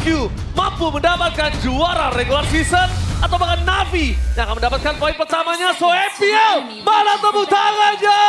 RRQ mampu mendapatkan juara regular season atau bahkan Navi yang akan mendapatkan poin pertamanya. So FPL, mana tepuk tangannya?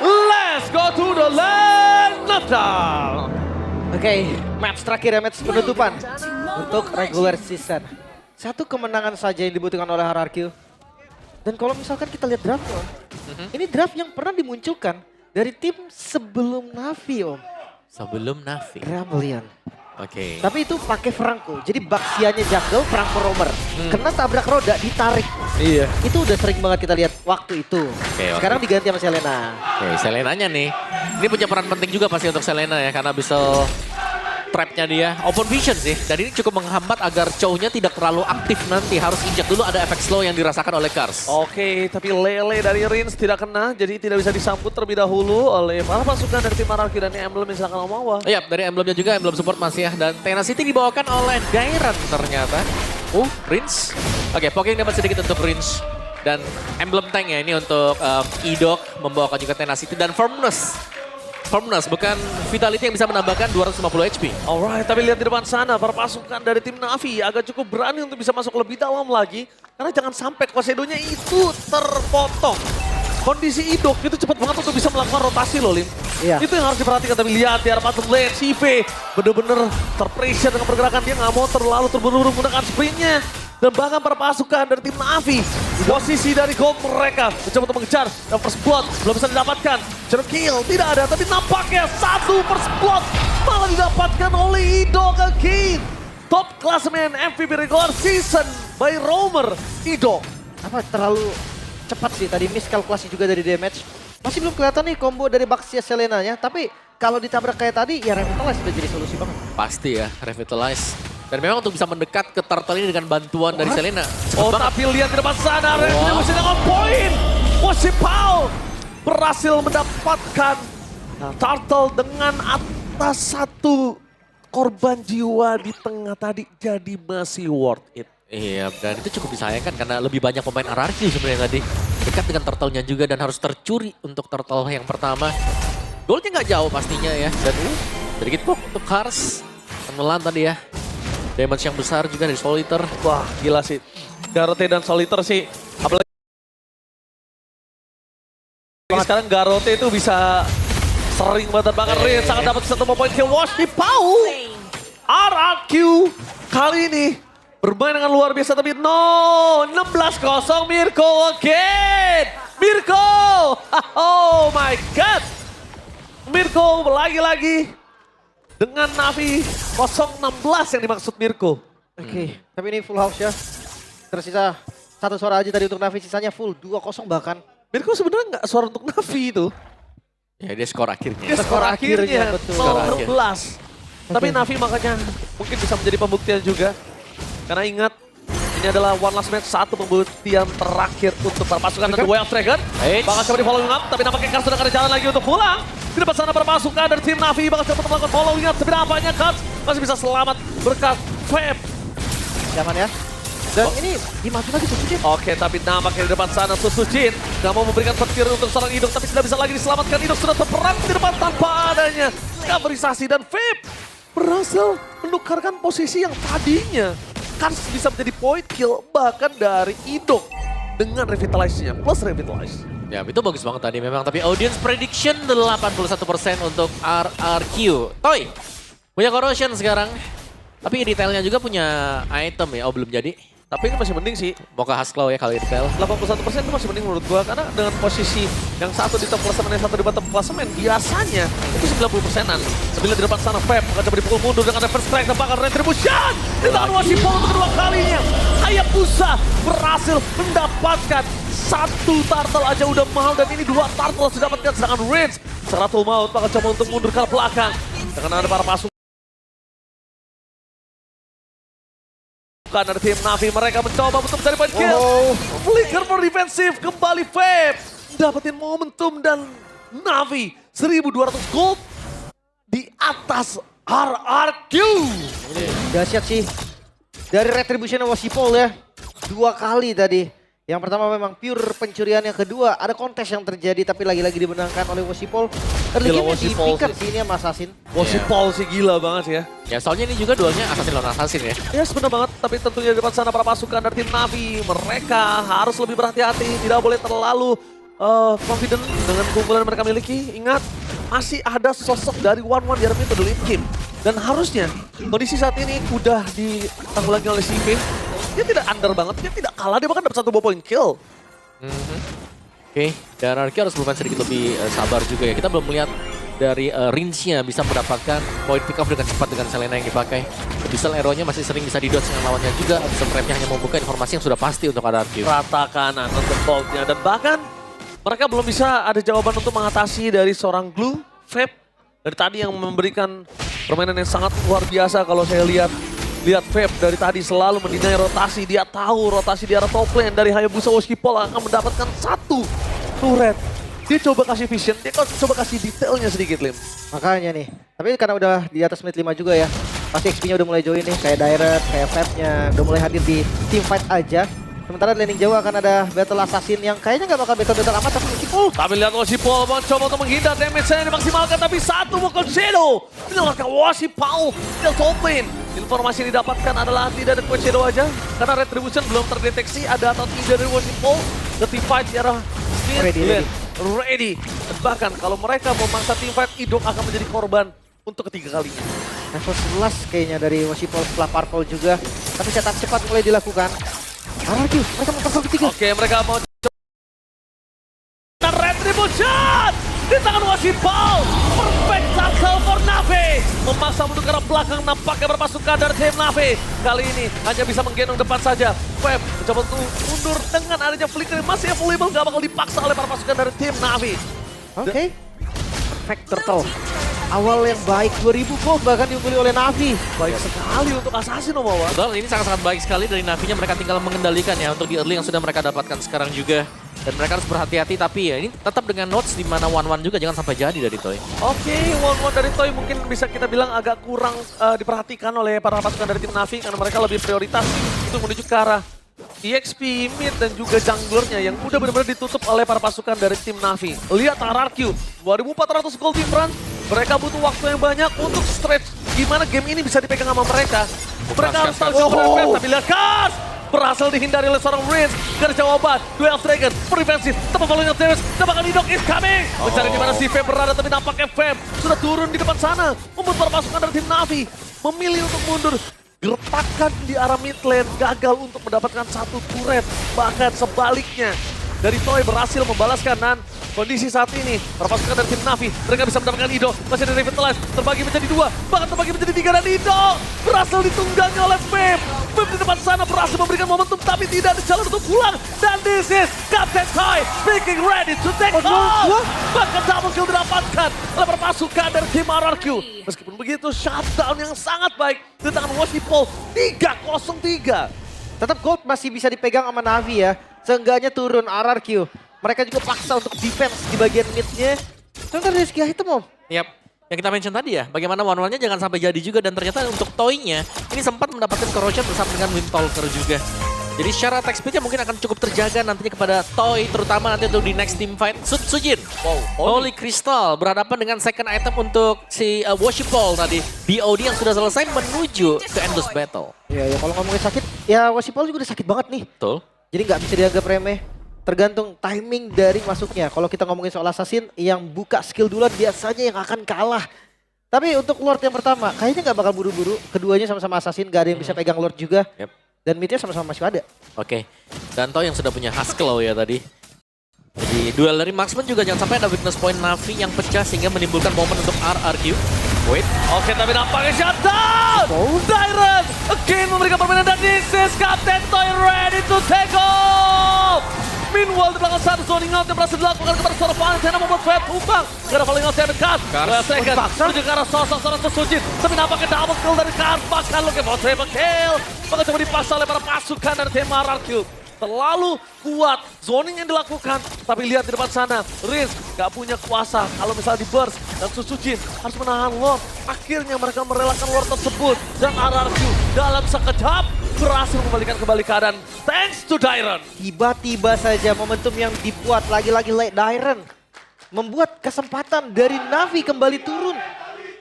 Let's go to the land of down. Oke, match terakhir ya, match penutupan untuk regular season. Satu kemenangan saja yang dibutuhkan oleh RRQ. Dan kalau misalkan kita lihat draftnya, ini draft yang pernah dimunculkan dari tim sebelum Navi, Om. Sebelum Navi. Ramblian. Oke. Tapi itu pakai Franco, jadi baksianya jungle, Franco roamer. Kena tabrak roda, ditarik. Iya. Itu udah sering banget kita lihat waktu itu. Oke. Sekarang diganti sama Selena. Oke, Selenanya nih. Ini punya peran penting juga pasti untuk Selena ya, karena bisa trapnya dia. Open vision sih, dan ini cukup menghambat agar Chow-nya tidak terlalu aktif nanti. Harus injak dulu, ada efek slow yang dirasakan oleh Kars. Oke, tapi Lele dari Rins tidak kena, jadi tidak bisa disambut terlebih dahulu oleh para pasukan dari tim RRQ dan Emblem misalkan Omawa. Iya, dari emblemnya juga, emblem support masih ya. Dan Tenacity dibawakan oleh Gairan ternyata. Rins. Oke, poking dapat sedikit untuk Rins. Dan emblem tank ya, ini untuk Idok membawakan juga Tenacity dan Firmness. Firmness, bukan Vitality yang bisa menambahkan 250 HP. Alright, tapi lihat di depan sana, para pasukan dari tim Navi agak cukup berani untuk bisa masuk lebih dalam lagi. Karena jangan sampai Kosedonya itu terpotong. Kondisi Idok itu cepat banget untuk bisa melakukan rotasi loh, Lim. Iya. Itu yang harus diperhatikan, tapi lihat di arah bottom lane, CV bener-bener terpressure dengan pergerakan. Dia nggak mau terlalu terburu-buru menggunakan sprintnya. Dan bahkan para pasukan dari tim Navi, posisi dari gold mereka mencoba untuk mengejar. Dan first blood belum bisa didapatkan. Jump kill tidak ada, tapi nampaknya satu first blood malah didapatkan oleh Idok again. Top klasemen MVP regular season by Roamer, Idok. Apa terlalu cepat sih tadi, miskalkulasi juga dari damage. Masih belum kelihatan nih combo dari Baxia Selenanya, tapi kalau ditabrak kayak tadi ya Revitalize udah jadi solusi banget. Pasti ya, Revitalize. Dan memang untuk bisa mendekat ke Turtle ini dengan bantuan dari Selena. Oh, tapi lihat di depan sana, Revitalize masih dengan poin. Wasipao berhasil mendapatkan Turtle dengan atas satu korban jiwa di tengah tadi, jadi masih worth it. Iya, dan itu cukup disayangkan karena lebih banyak pemain RRQ sebenarnya tadi. Dekat dengan Turtle-nya juga dan harus tercuri untuk Turtle yang pertama. Goalnya nggak jauh pastinya ya. Dan sedikit pok untuk Kars. Menelan tadi ya. Damage yang besar juga dari Solitaire. Wah, gila sih. Garote dan Solitaire sih. Apalagi sekarang Garote itu bisa sering banget Rins sangat dapat satu poin kill. Wasipao RRQ kali ini bermain dengan luar biasa, tapi no, 16-0 Mirko again. Mirko, oh my god. Mirko lagi-lagi dengan Navi 016 yang dimaksud Mirko. Oke, tapi ini full house ya. Tersisa satu suara aja tadi untuk Navi, sisanya full 2-0 bahkan. Mirko sebenarnya nggak suara untuk Navi itu. Ya dia skor akhirnya. Dia skor akhirnya, betul. 016. Tapi Navi makanya mungkin bisa menjadi pembuktian juga. Karena ingat, ini adalah one last match, satu pembuktian terakhir untuk para pasukan dari Way of Dragon. Bakal coba di following up, tapi nampaknya Kars sudah ada jalan lagi untuk pulang. Di depan sana para pasukan dari tim Navi bakal coba melakukan following up. Tapi nampaknya Kars masih bisa selamat berkat Feb. Zaman ya. Dan ini dimaju lagi Susujin. Oke, tapi nampaknya di depan sana Susujin nggak mau memberikan petir untuk seorang Idok, tapi tidak bisa lagi diselamatkan. Idok sudah terperang di depan tanpa adanya coverisasi, dan Feb berhasil menukarkan posisi yang tadinya Kars bisa menjadi point kill bahkan dari Idok dengan Revitalize-nya plus Revitalize. Ya itu bagus banget tadi memang, tapi audience prediction 81% untuk RRQ. Toy, punya Corrosion sekarang. Tapi detailnya juga punya item ya, belum jadi. Tapi ini masih mending sih. Mau ke Haskell ya kalau detail. 81% itu masih mending menurut gua, karena dengan posisi yang satu di top klasemen, yang satu di bottom klasemen, biasanya itu 90%-an. Sebelum di depan sana Feb akan coba dipukul mundur dengan reverse strike dan bakal retribution. Di tangan Wasipao untuk kedua kalinya. Hayabusa berhasil mendapatkan satu turtle aja udah mahal, dan ini dua turtle harus didapatkan, sedangkan Rins Seratul Maut bakal coba untuk mundur ke belakang. Dengan ada para pasukan dari tim Navi, mereka mencoba untuk mencari point kill. Flicker for defensif, kembali Feb dapetin momentum, dan Navi 1200 gold di atas RRQ. Ini dahsyat sih. Dari retribution Wasipao ya. 2 kali tadi. Yang pertama memang pure pencurian, yang kedua ada kontes yang terjadi tapi lagi-lagi dimenangkan oleh Wosipol. Early Gila, game Wosipol di-pick up sih. sih ini sama Assassin. Wosipol sih gila banget sih ya. Ya soalnya ini juga duelnya Assassin lawan Assassin ya. Ya benar banget, tapi tentunya di depan sana para pasukan dari tim Navi, mereka harus lebih berhati-hati, tidak boleh terlalu confident dengan keunggulan yang mereka miliki. Ingat, masih ada sosok dari One di arah itu dulu Kim. Dan harusnya kondisi saat ini udah ditanggulangi oleh CV. Dia tidak under banget, dia tidak kalah, dia bahkan dapat 1 point kill. Oke, dan Arki harus bermain sedikit lebih sabar juga ya. Kita belum melihat dari range-nya bisa mendapatkan point pick up dengan cepat dengan Selena yang dipakai. Bisa arrow-nya masih sering bisa didodge dengan lawannya juga. Bisa trap-nya hanya membuka informasi yang sudah pasti untuk Arki. Rata kanan untuk Bolt-nya, dan bahkan mereka belum bisa ada jawaban untuk mengatasi dari seorang Glue, Feb. Dari tadi yang memberikan permainan yang sangat luar biasa kalau saya lihat Feb dari tadi selalu mendinai rotasi. Dia tahu rotasi di arah top lane dari Hayabusa Wosipol akan mendapatkan 1 turret. Dia coba kasih vision, dia coba kasih detailnya sedikit, Lim. Makanya nih, tapi karena udah di atas menit 5 juga ya, pasti XP-nya udah mulai join nih, kayak Direct, kayak Fab-nya udah mulai hadir di team fight aja. Sementara di laning jauh akan ada battle assassin yang kayaknya nggak bakal battle amat, tapi Wosipol. Tapi lihat Wosipol mencoba untuk menghindar, damage-nya dimaksimalkan, tapi 1 mukul Shadow. Menyelamatkan Wosipol di top lane. Informasi yang didapatkan adalah tidak ada Quest Shadow aja, karena Retribution belum terdeteksi ada atau tidak dari Wosipol. The team fight di arah mid lane. Ready. Dan bahkan kalau mereka memangsa team fight, Idok akan menjadi korban untuk ketiga kalinya. Level 11 kayaknya dari Wosipol setelah Purple juga, tapi setup cepat mulai dilakukan. Araki, mereka mau pasang ketiga. Oke, mereka mau dan Retribution di tangan Wosipol. Perfect tackle for Navi. Memaksa mundur ke arah belakang, nampaknya berpasukan dari tim Navi. Kali ini hanya bisa menggendong depan saja. Web mencoba untuk mundur dengan adanya flicker yang masih available, gak bakal dipaksa oleh para pasukan dari tim Navi. Oke. Perfect turtle. Awal yang baik, 2000 gold bahkan diungguli oleh Navi. Baik sekali untuk Assassin, Om Wawan. Betul, ini sangat-sangat baik sekali dari Navinya. Mereka tinggal mengendalikan ya untuk di early yang sudah mereka dapatkan sekarang juga. Dan mereka harus berhati-hati, tapi ya ini tetap dengan notes di mana One juga jangan sampai jadi dari Toy. Oke, One dari Toy mungkin bisa kita bilang agak kurang diperhatikan oleh para pasukan dari tim Navi karena mereka lebih prioritas untuk menuju ke arah EXP, mid, dan juga junglernya yang udah benar-benar ditutup oleh para pasukan dari tim Navi. Lihat RRQ, 2400 gold difference. Mereka butuh waktu yang banyak untuk stretch gimana game ini bisa dipegang sama mereka. Mereka harus tahu siapa tapi lihat Kars! Berhasil dihindari oleh seorang Rince. Gak ada jawaban, Duel Dragon, preventif, tepat following of Davis, tebakan Idok is coming. Mencari di mana si Feb berada, tapi nampaknya Feb sudah turun di depan sana. Membuat para pasukan dari tim Navi memilih untuk mundur. Gertakan di arah mid lane, gagal untuk mendapatkan 1 turret. Bahkan sebaliknya, dari Toy berhasil membalaskan dan kondisi saat ini, para pasukan dari tim Navi, mereka bisa mendapatkan Ido, masih ada Revitalize, terbagi menjadi 2, bahkan terbagi menjadi 3, dan Ido berhasil ditunggangi oleh Feb. Feb di depan sana berhasil memberikan momentum, tapi tidak ada jalan untuk pulang. Dan this is Captain Toy speaking ready to take off. Bahkan double kill didapatkan oleh para pasukan dari tim RRQ. Meskipun begitu, shutdown yang sangat baik di tangan Wosipol, 3-0-3. Tetap gold masih bisa dipegang sama Navi ya. Seenggaknya turun RRQ. Mereka juga paksa untuk defense di bagian mid-nya. Ternyata dari segi item, Om. Yap, yang kita mention tadi ya, bagaimana One-nya jangan sampai jadi juga, dan ternyata untuk Toy-nya ini sempat mendapatkan corrosion bersama dengan Windtalker juga. Jadi secara attack speed-nya mungkin akan cukup terjaga nantinya kepada Toy, terutama nanti untuk di next team fight. Sujin, Holy Crystal berhadapan dengan second item untuk si Wosipol tadi. BOD yang sudah selesai menuju ke Endless Battle. Ya kalau ngomongin sakit, ya Wosipol juga udah sakit banget nih. Betul. Jadi nggak bisa dianggap remeh. Tergantung timing dari masuknya. Kalau kita ngomongin soal assassin, yang buka skill duluan biasanya yang akan kalah. Tapi untuk Lord yang pertama, kayaknya nggak bakal buru-buru. Keduanya sama-sama assassin, gak ada yang bisa pegang Lord juga. Yep. Dan midnya sama-sama masih ada. Oke, dan Toy yang sudah punya Haskell ya tadi. Jadi duel dari Marksman juga jangan sampai ada weakness point Navi yang pecah sehingga menimbulkan momen untuk RRQ. Wait. Oke, tapi nampaknya shutdown! Direct again memberikan permainan, dan this is Captain Toy ready to take off! Meanwhile, di belakang satu zoning out yang berhasil dilakukan kepada seorang Valentena membuat Feb tumbang. Gak ada falling out yang dekat. Second, menuju ke arah sosok seorang Sujin. Tapi nampaknya double kill dari Kars. Bahkan looking for triple kill. Bahkan coba dipaksa oleh para pasukan dari tim RRQ. Terlalu kuat zoning yang dilakukan. Tapi lihat di depan sana, Riz gak punya kuasa. Kalau misalnya di burst, dan Sujin harus menahan Lord. Akhirnya mereka merelakan Lord tersebut. Dan RRQ dalam sekejap berhasil membalikan kembali keadaan. Thanks to Dairon. Tiba-tiba saja momentum yang dibuat lagi-lagi late Dairon membuat kesempatan dari Navi kembali turun.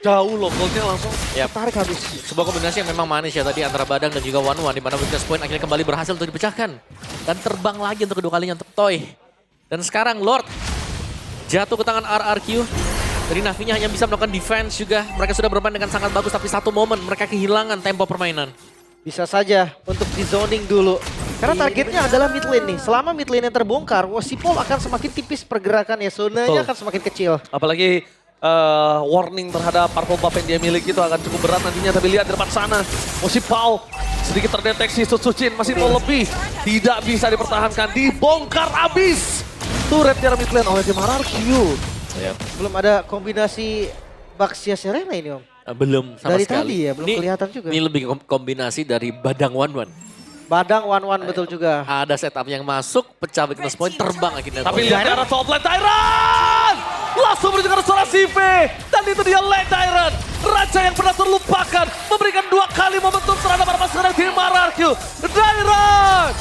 Jauh loh, goldnya langsung. Tarik habis. Sebuah kombinasi yang memang manis ya tadi antara Badang dan juga One di mana weakness point akhirnya kembali berhasil untuk dipecahkan. Dan terbang lagi untuk kedua kalinya untuk Toy. Dan sekarang Lord jatuh ke tangan RRQ. Dari Navinya hanya bisa melakukan defense juga. Mereka sudah bermain dengan sangat bagus tapi satu momen mereka kehilangan tempo permainan. Bisa saja untuk di zoning dulu. Karena targetnya adalah mid lane nih. Selama mid lane yang terbongkar, Wasipol akan semakin tipis pergerakannya. Zonanya akan semakin kecil. Apalagi warning terhadap purple buff yang dia miliki itu akan cukup berat nantinya. Tapi lihat di depan sana, Wasipol sedikit terdeteksi. Susuchin masih mau lebih. Tidak bisa dipertahankan, dibongkar abis. Turret dari mid lane oleh tim RRQ. Belum ada kombinasi Baxia Serena ini, Om. Belum sama Dari sekali. tadi ya, belum kelihatan juga. Ini lebih kombinasi dari Badang One. Badang one betul juga. Ada setup yang masuk, pecah weakness point, terbang akhirnya. Tapi lihat arah top lane Dairon! Langsung menuju ke arah CV. Dan itu dia lane Dairon. Raja yang pernah terlupakan. Memberikan 2 kali momentum terhadap para pasukan tim RRQ. Dairon!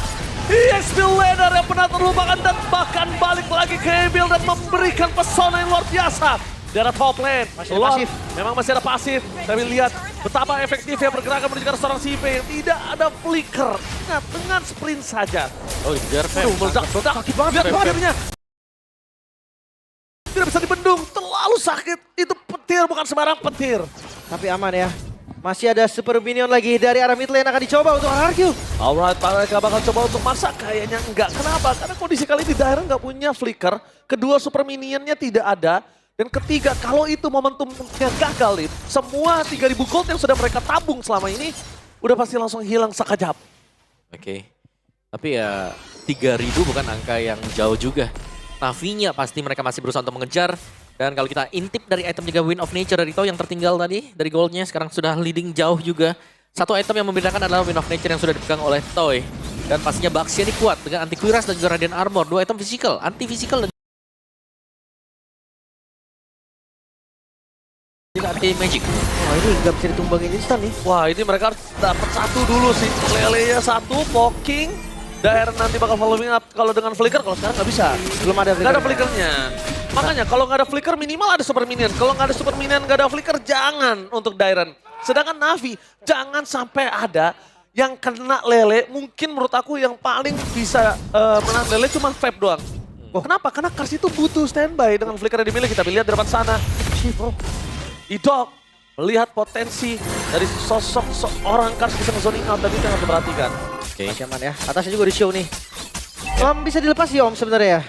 EXP laner yang pernah terlupakan dan bahkan balik lagi ke Emil dan memberikan pesona yang luar biasa. Dari top lane, Masih ada pasif. Memang masih ada pasif. Tapi lihat betapa efektifnya pergerakan menuju ke arah seorang CV yang tidak ada flicker. Ingat, dengan sprint saja. Oh, dikejar Feb. Meledak. Sakit banget, Lihat sakit banget. badannya. Tidak bisa dibendung, terlalu sakit. Itu petir, bukan sembarang petir. Tapi aman ya. Masih ada super minion lagi dari arah mid lane akan dicoba untuk RRQ. Alright, mereka bakal coba untuk masak. Kayaknya enggak. Kenapa? Karena kondisi kali ini Dairon nggak punya flicker. Kedua super minionnya tidak ada. Dan ketiga, kalau itu momentumnya gagal nih, semua 3.000 gold yang sudah mereka tabung selama ini, udah pasti langsung hilang sekejap. Oke. Tapi ya 3.000 bukan angka yang jauh juga. Navinya pasti mereka masih berusaha untuk mengejar. Dan kalau kita intip dari item juga Wind of Nature dari Toy yang tertinggal tadi, dari goldnya sekarang sudah leading jauh juga. Satu item yang membedakan adalah Wind of Nature yang sudah dipegang oleh Toy. Dan pastinya Baxia ini kuat dengan anti Cuirass dan juga Radiant Armor. 2 item physical, anti physical dan juga anti magic. Wah, ini nggak bisa ditumbangin instan nih. Wah, ini mereka harus dapat satu dulu sih. Lele-nya satu, poking. Dairon nanti bakal following up kalau dengan flicker, kalau sekarang nggak bisa. Belum ada Nggak ada flickernya. Makanya kalau nggak ada flicker minimal ada super minion. Kalau nggak ada super minion nggak ada flicker jangan untuk Dairon. Sedangkan Navi jangan sampai ada yang kena Lele. Mungkin menurut aku yang paling bisa menang Lele cuma Feb doang. Kenapa? Karena Kars itu butuh standby dengan flicker yang dimiliki. Kita lihat di depan sana. Idok melihat potensi dari sosok seorang Kars bisa nge-zoning out dan itu yang harus diperhatikan. Oke. Masih aman ya. Atasnya juga di show nih. Bisa dilepas ya Om sebenarnya ya.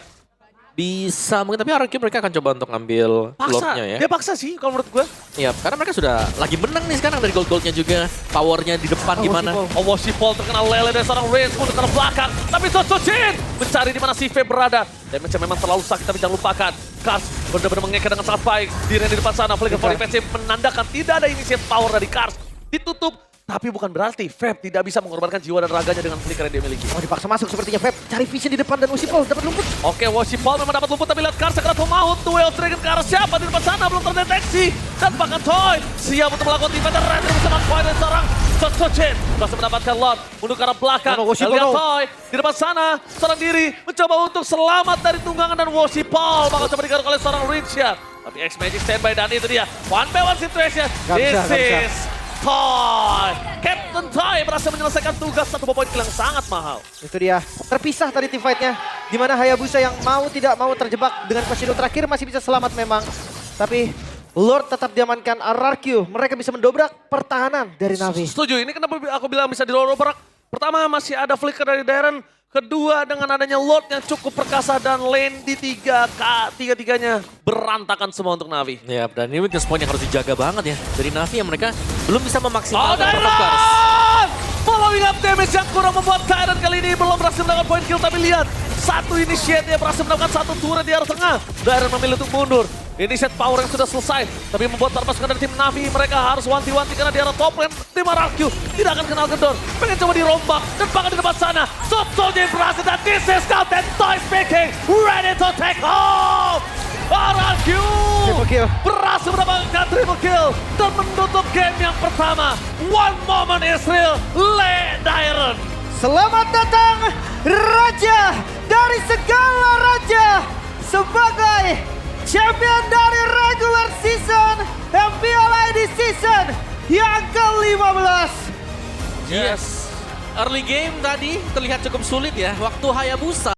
Bisa mungkin, tapi RRQ mereka akan coba untuk ngambil Paksa, Lordnya ya. dia paksa sih kalau menurut gue. Iya, karena mereka sudah lagi menang nih sekarang dari gold-goldnya juga. Powernya di depan gimana. Wasipol terkena Lele dari seorang Reigns pun ke belakang. Tapi Susuchin mencari di mana CV berada. Dan macam memang terlalu sakit tapi jangan lupakan. Kars benar-benar mengekor dengan sangat baik. Di di depan sana, Flicker for defensive menandakan tidak ada initiate power dari Kars. Ditutup. Tapi bukan berarti Feb tidak bisa mengorbankan jiwa dan raganya dengan flicker yang dia miliki. Oh, dipaksa masuk sepertinya Feb. Cari vision di depan dan Wasipol dapat lumpur. Oke, Wasipol memang dapat lumpur tapi lihat Kars segera maut. Duel Dragon ke arah siapa di depan sana belum terdeteksi. Dan bahkan Toy siap untuk melakukan defense dan Red bersama poin dari seorang Susuchin. Berhasil mendapatkan Lord untuk ke arah belakang. Lihat Toy di depan sana seorang diri mencoba untuk selamat dari tunggangan dan Wasipol bakal coba digaruk oleh seorang Rincia. Tapi X-Magic standby dan itu dia. 1v1 situation. This is Toy. Captain Toy berhasil menyelesaikan tugas satu poin kill yang sangat mahal. Itu dia. Terpisah tadi team fight-nya. Dimana Hayabusa yang mau tidak mau terjebak dengan Cosino terakhir masih bisa selamat memang. Tapi Lord tetap diamankan RRQ. Mereka bisa mendobrak pertahanan dari Navi. Setuju, ini kenapa aku bilang bisa didobrak. Pertama masih ada flicker dari Dairon. Kedua dengan adanya Lord yang cukup perkasa dan lane di tiga-tiganya berantakan semua untuk Navi. Ya, dan ini weakness point yang harus dijaga banget ya. Dari Navi yang mereka belum bisa memaksimalkan Dairon! Kars. Following up damage yang kurang membuat Dairon kali ini belum berhasil mendapatkan poin kill. Tapi lihat, satu initiate dia berhasil mendapatkan satu turret di arah tengah. Dairon memilih untuk mundur. Initiate power yang sudah selesai. Tapi membuat para pasukan dari tim Navi mereka harus wanti-wanti karena di arah top lane. Tim RRQ tidak akan kenal kendor. Pengen coba dirombak dan bahkan di depan sana. Sotonya berhasil dan this is Scout and Toy speaking. Ready to take home. RRQ Triple kill. berhasil mendapatkan triple kill dan menutup game yang pertama. One moment is real, Le Dairon. Selamat datang Raja dari segala raja sebagai champion dari regular season MPLID season yang ke-15. Yes. Early game tadi terlihat cukup sulit ya. Waktu Hayabusa